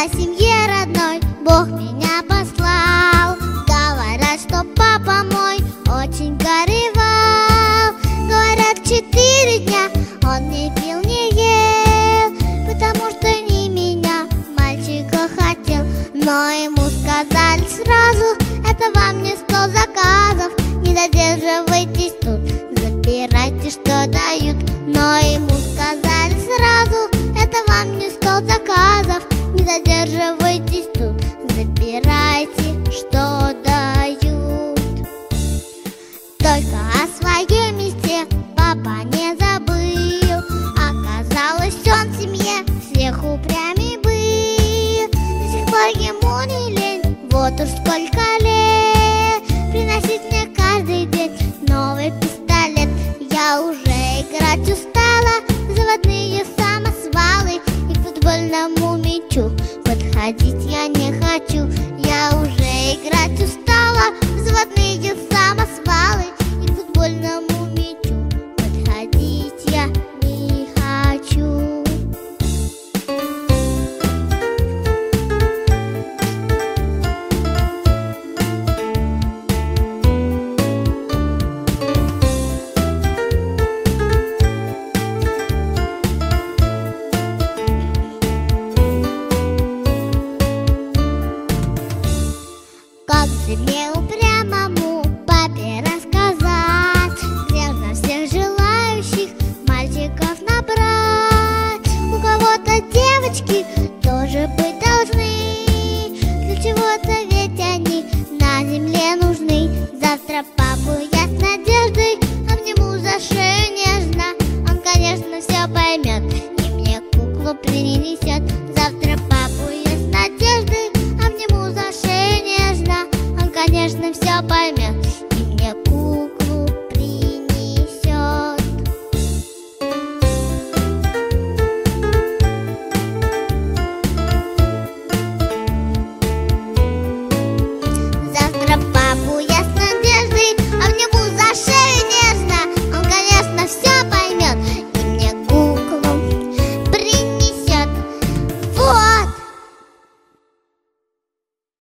о семье родной Бог меня послал. Говорят, что папа мой очень горевал. Говорят, 4 дня он не пил, не ел, потому что не меня, мальчика, хотел. Но ему сказали сразу: это вам не 100 заказов, не задерживайтесь тут, забирайте, что дают. Но ему сказали сразу: это вам не 100 заказов, не задерживайтесь тут, забирайте, что дают. Только о своей мечте папа не забыл. Оказалось, он в семье всех упрямей был. До сих пор ему не лень, вот уж сколько лет, приносить мне каждый день новый пистолет. Я уже играть устала в заводные самосвалы, и к футбольному мячу подходить я не хочу. Я уже играть устала в заводные самосвалы, и к футбольному мячу подходить я не хочу. Как же мне упрямому папе рассказать, где на всех желающих мальчиков набрать? У кого-то девочки тоже быть должны, для чего-то ведь они на земле нужны. Завтра папу я с надеждой обниму за шею нежно, он, конечно, все поймет и мне куклу принесет. Завтра папу я с надеждой обниму за шею нежно, он, конечно, все поймет